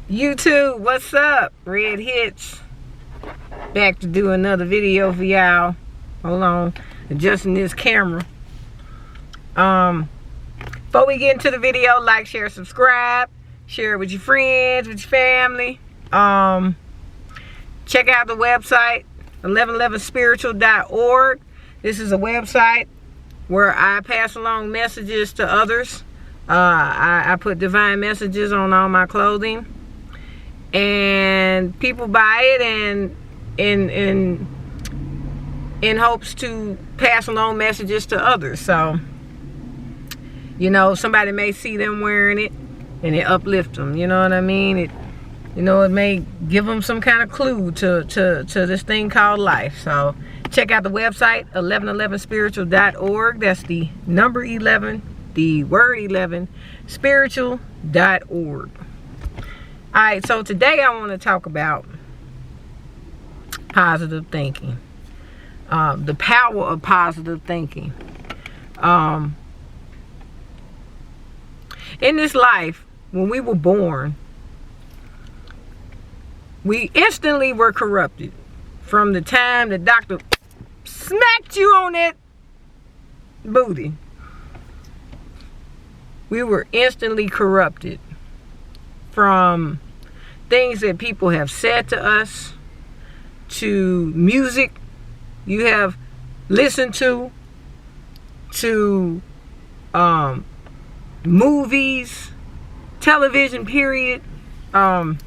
YouTube, what's up? Red Hits. Back to do another video for y'all. Hold on, adjusting this camera. Before we get into the video, like, share, subscribe. Share it with your friends, with your family. Check out the website, 1111spiritual.org. This is a website where I pass along messages to others. I put divine messages on all my clothing, and people buy it and in hopes to pass along messages to others. So, you know, somebody may see them wearing it and it uplifts them. You know what I mean? It may give them some kind of clue to this thing called life. So check out the website, 1111spiritual.org. That's the number 11, the word 11, spiritual.org. Alright, so today I want to talk about positive thinking. The power of positive thinking. In this life, when we were born, we instantly were corrupted. From the time the doctor smacked you on that booty, we were instantly corrupted from things that people have said to us, to music you have listened to movies, television, period. And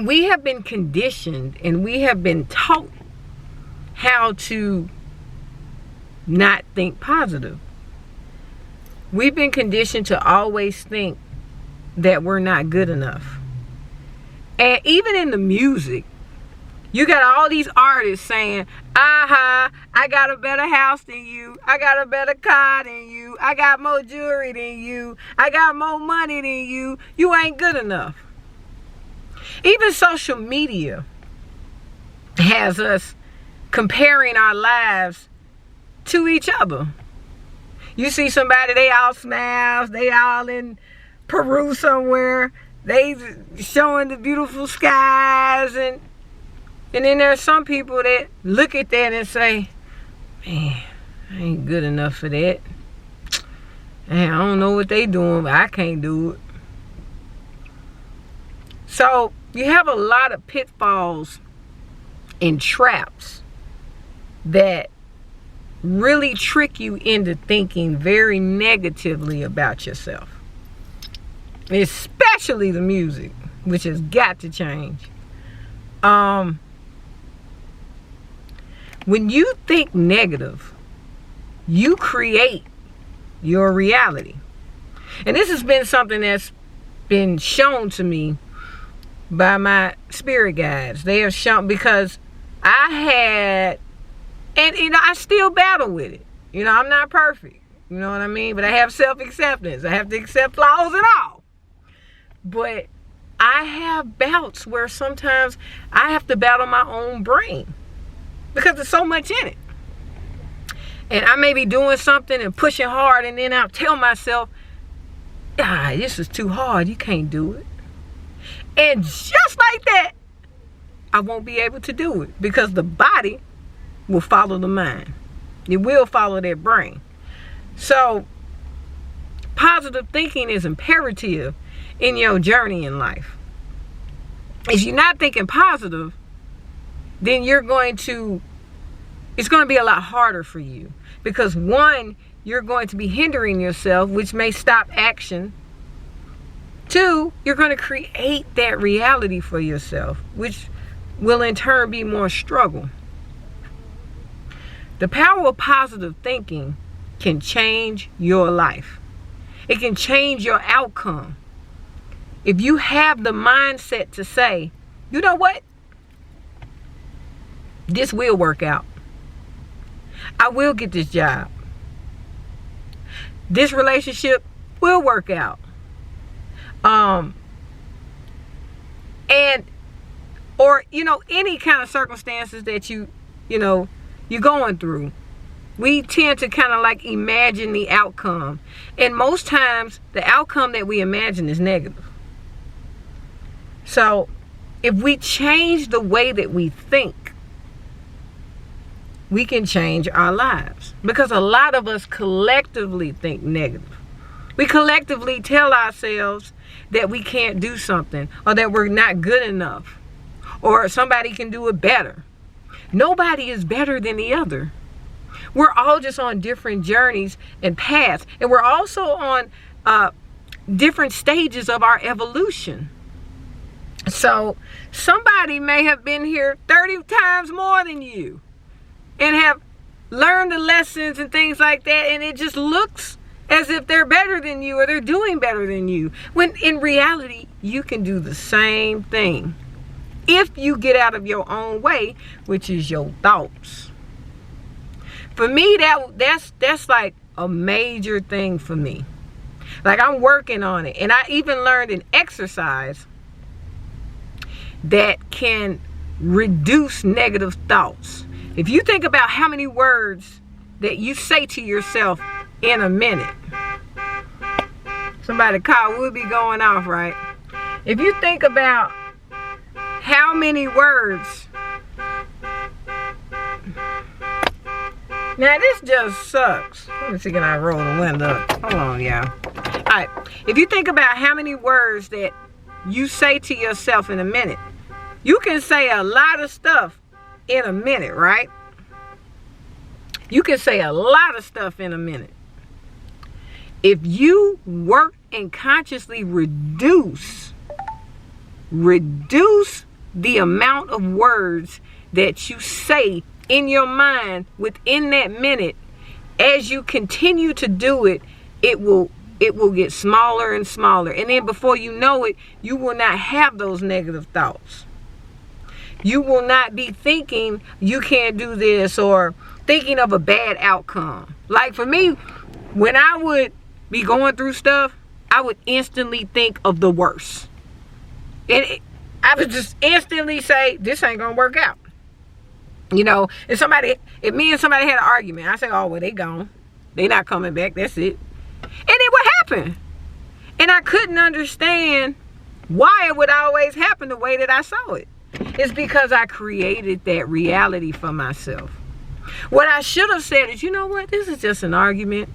we have been conditioned and we have been taught how to not think positive. We've been conditioned to always think that we're not good enough. And even in the music, you got all these artists saying, I got a better house than you. I got a better car than you. I got more jewelry than you. I got more money than you. You ain't good enough. Even social media has us comparing our lives to each other. You see somebody, they all smiles, they all in Peru somewhere, they showing the beautiful skies, and then there's some people that look at that and say, man, I ain't good enough for that. Man, I don't know what they doing, but I can't do it. So you have a lot of pitfalls and traps that really trick you into thinking very negatively about yourself. Especially the music, which has got to change. When you think negative, you create your reality. And this has been something that's been shown to me by my spirit guides. They have shown, because I had, and I still battle with it. I'm not perfect. You know what I mean? But I have self-acceptance. I have to accept flaws and all. But I have bouts where sometimes I have to battle my own brain because there's so much in it. And I may be doing something and pushing hard, and then I'll tell myself, this is too hard. You can't do it. And just like that, I won't be able to do it, because the body will follow the mind. It will follow their brain. So positive thinking is imperative in your journey in life. If you're not thinking positive, then it's going to be a lot harder for you. Because one, you're going to be hindering yourself, which may stop action. Two, you're going to create that reality for yourself, which will in turn be more struggle. The power of positive thinking can change your life. It can change your outcome. If you have the mindset to say, you know what? This will work out. I will get this job. This relationship will work out. Or any kind of circumstances that you're going through. We tend to kind of like imagine the outcome. And most times the outcome that we imagine is negative. So if we change the way that we think, we can change our lives. Because a lot of us collectively think negative. We collectively tell ourselves that we can't do something, or that we're not good enough, or somebody can do it better. Nobody is better than the other. We're all just on different journeys and paths. And we're also on different stages of our evolution. So somebody may have been here 30 times more than you and have learned the lessons and things like that, and it just looks as if they're better than you or they're doing better than you, when in reality you can do the same thing if you get out of your own way, which is your thoughts. For me, that's like a major thing for me. Like, I'm working on it. And I even learned an exercise that can reduce negative thoughts. If you think about how many words that you say to yourself in a minute. Somebody car will be going off, right? If you think about how many words. Now this just sucks. Let me see, can I roll the window up? Hold on, y'all. Alright, if you think about how many words that you say to yourself in a minute, you can say a lot of stuff in a minute, right? You can say a lot of stuff in a minute. If you work and consciously reduce the amount of words that you say in your mind within that minute, as you continue to do it, it will get smaller and smaller. And then before you know it, you will not have those negative thoughts. You will not be thinking you can't do this or thinking of a bad outcome. Like for me, when I would be going through stuff, I would instantly think of the worst. And I would just instantly say, this ain't gonna work out. You know, if me and somebody had an argument, I say, oh, well, they gone. They not coming back, that's it. And it would happen. And I couldn't understand why it would always happen the way that I saw it. It's because I created that reality for myself. What I should have said is, you know what, this is just an argument.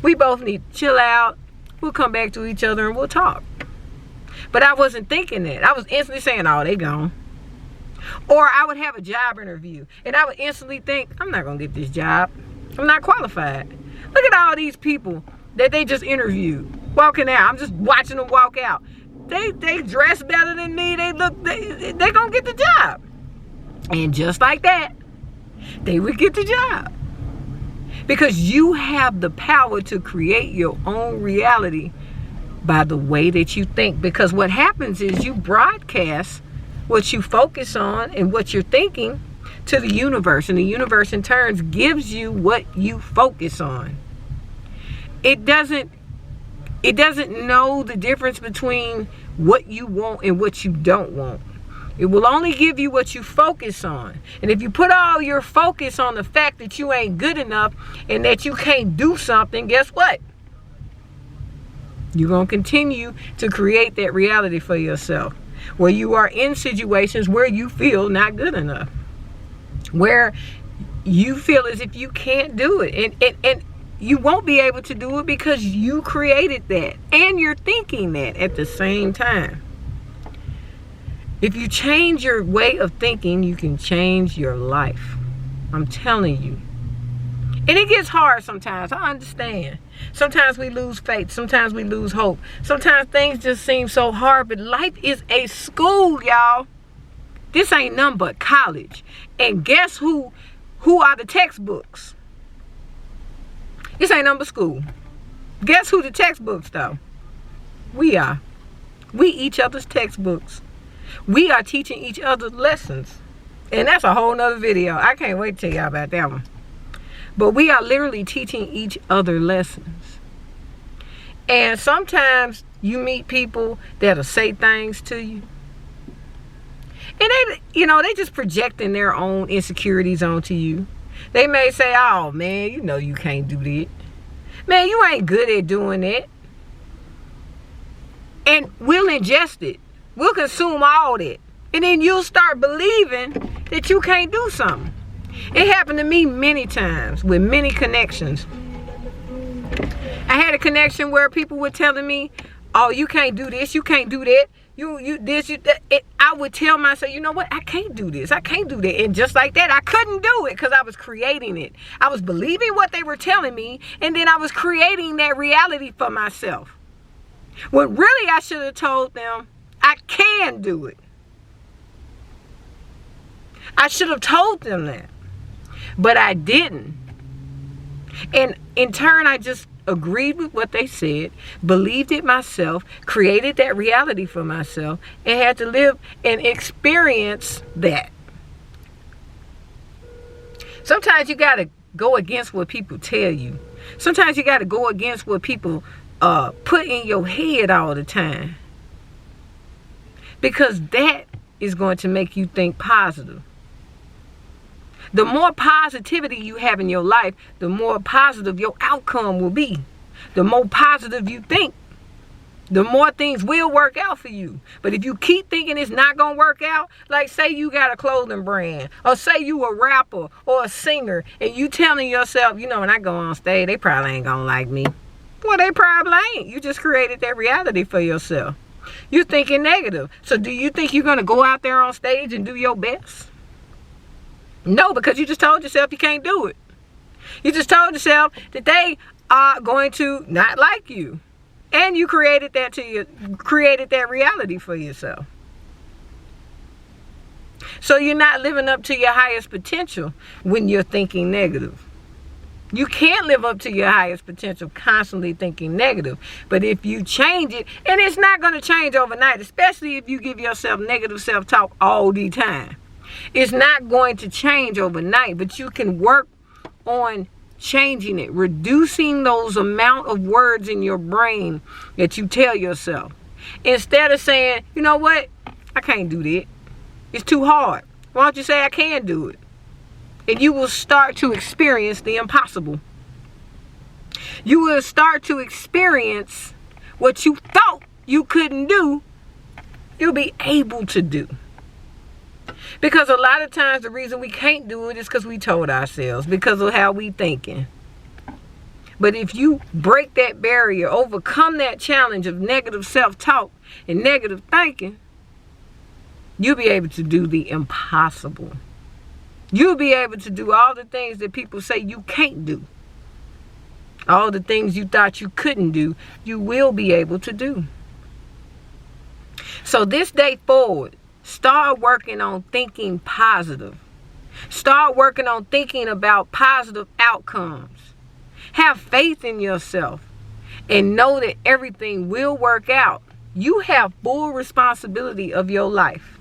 We both need to chill out. We'll come back to each other and we'll talk. But I wasn't thinking that. I was instantly saying, oh, they gone. Or I would have a job interview and I would instantly think, I'm not going to get this job. I'm not qualified. Look at all these people that they just interviewed walking out. I'm just watching them walk out. They dress better than me. They going to get the job. And just like that, they would get the job. Because you have the power to create your own reality by the way that you think. Because what happens is you broadcast what you focus on and what you're thinking to the universe. And the universe in turn gives you what you focus on. It doesn't know the difference between what you want and what you don't want. It will only give you what you focus on. And if you put all your focus on the fact that you ain't good enough and that you can't do something, guess what? You're going to continue to create that reality for yourself, where you are in situations where you feel not good enough, where you feel as if you can't do it. And you won't be able to do it because you created that. And you're thinking that at the same time. If you change your way of thinking, you can change your life. I'm telling you. And it gets hard sometimes. I understand. Sometimes we lose faith. Sometimes we lose hope. Sometimes things just seem so hard. But life is a school, y'all. This ain't nothing but college. And guess who are the textbooks? This ain't nothing but school. Guess who the textbooks, though? We are. We each other's textbooks. We are teaching each other lessons. And that's a whole nother video. I can't wait to tell y'all about that one. But we are literally teaching each other lessons. And sometimes you meet people that'll say things to you. And they just projecting their own insecurities onto you. They may say, oh man, you know you can't do that. Man, you ain't good at doing that. And we'll ingest it. We'll consume all that. And then you'll start believing that you can't do something. It happened to me many times with many connections. I had a connection where people were telling me, oh, you can't do this, you can't do that. I would tell myself, you know what, I can't do this, I can't do that. And just like that, I couldn't do it because I was creating it. I was believing what they were telling me, and then I was creating that reality for myself. When really I should have told them, I can do it. I should have told them that. But I didn't. And in turn, I just agreed with what they said, believed it myself, created that reality for myself, and had to live and experience that. Sometimes you got to go against what people tell you. Sometimes you got to go against what people put in your head all the time. Because that is going to make you think positive. The more positivity you have in your life, the more positive your outcome will be. The more positive you think, the more things will work out for you. But if you keep thinking it's not going to work out, like say you got a clothing brand, or say you a rapper or a singer, and you telling yourself, you know, when I go on stage, they probably ain't going to like me. Well, they probably ain't. You just created that reality for yourself. You're thinking negative. So do you think you're going to go out there on stage and do your best? No, because you just told yourself you can't do it. You just told yourself that they are going to not like you. And you created that reality for yourself. So you're not living up to your highest potential when you're thinking negative. You can't live up to your highest potential constantly thinking negative. But if you change it, and it's not going to change overnight, especially if you give yourself negative self-talk all the time. It's not going to change overnight, but you can work on changing it, reducing those amount of words in your brain that you tell yourself. Instead of saying, you know what, I can't do that. It's too hard. Why don't you say I can do it? And you will start to experience the impossible. You will start to experience what you thought you couldn't do, you'll be able to do. Because a lot of times the reason we can't do it is because we told ourselves, because of how we thinking. But if you break that barrier, overcome that challenge of negative self-talk and negative thinking, you'll be able to do the impossible. You'll be able to do all the things that people say you can't do. All the things you thought you couldn't do, you will be able to do. So this day forward, start working on thinking positive. Start working on thinking about positive outcomes. Have faith in yourself and know that everything will work out. You have full responsibility of your life.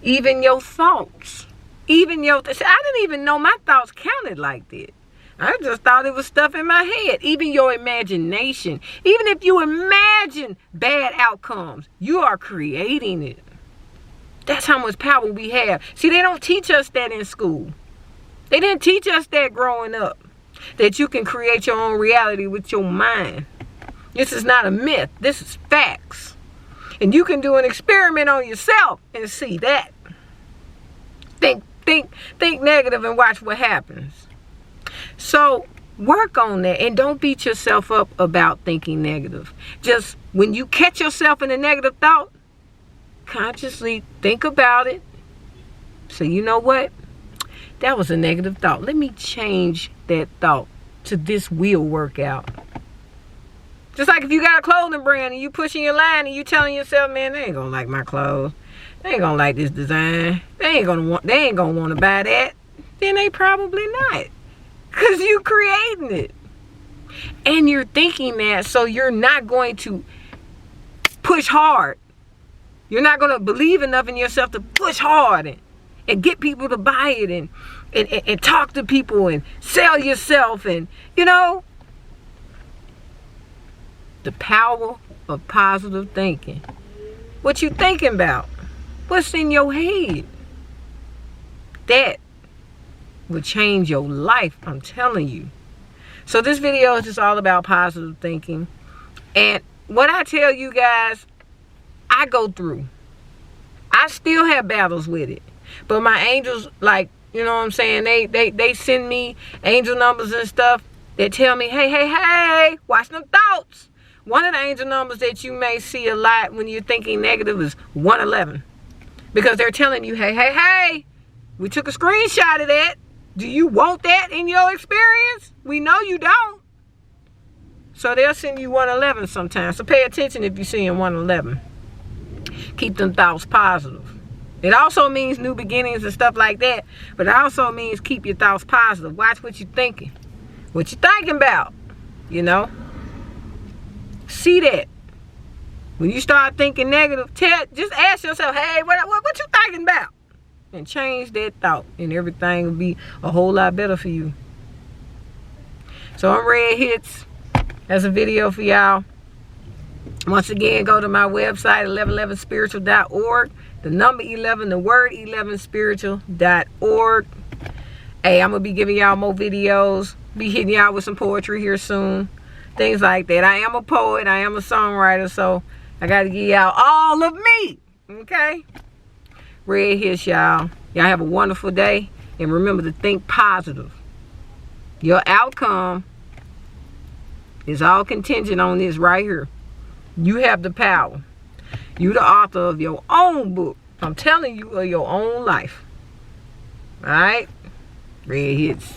Even your thoughts. I didn't even know my thoughts counted like that. I just thought it was stuff in my head. Even your imagination. Even if you imagine bad outcomes, you are creating it. That's how much power we have. See, they don't teach us that in school. They didn't teach us that growing up. That you can create your own reality with your mind. This is not a myth. This is facts. And you can do an experiment on yourself and see that. Think negative and watch what happens. So work on that and don't beat yourself up about thinking negative. Just when you catch yourself in a negative thought, consciously think about it. So you know what? That was a negative thought. Let me change that thought to this will work out. Just like if you got a clothing brand and you pushing your line and you telling yourself, man, they ain't gonna like my clothes. They ain't gonna like this design. They ain't gonna want to buy that. Then they probably not. Because you creating it. And you're thinking that, so you're not going to push hard. You're not going to believe enough in yourself to push hard and get people to buy it and talk to people and sell yourself. And, you know, the power of positive thinking. What you thinking about? What's in your head? That will change your life, I'm telling you. So this video is just all about positive thinking. And what I tell you guys, I go through. I still have battles with it. But my angels, like, you know what I'm saying, they send me angel numbers and stuff that tell me, hey, watch them thoughts. One of the angel numbers that you may see a lot when you're thinking negative is 111. Because they're telling you, hey, we took a screenshot of that. Do you want that in your experience? We know you don't. So they'll send you 111 sometimes. So pay attention if you're seeing 111. Keep them thoughts positive. It also means new beginnings and stuff like that. But it also means keep your thoughts positive. Watch what you're thinking. What you're thinking about. You know? See that. When you start thinking negative, just ask yourself, hey, what you thinking about? And change that thought. And everything will be a whole lot better for you. So I'm Red Hits. That's a video for y'all. Once again, go to my website, 1111spiritual.org. The number 11, the word 11spiritual.org. Hey, I'm going to be giving y'all more videos. Be hitting y'all with some poetry here soon. Things like that. I am a poet. I am a songwriter. So I got to give y'all all of me. Okay? Red Hits, y'all. Y'all have a wonderful day. And remember to think positive. Your outcome is all contingent on this right here. You have the power. You the author of your own book. I'm telling you, of your own life. Alright? Red Hits.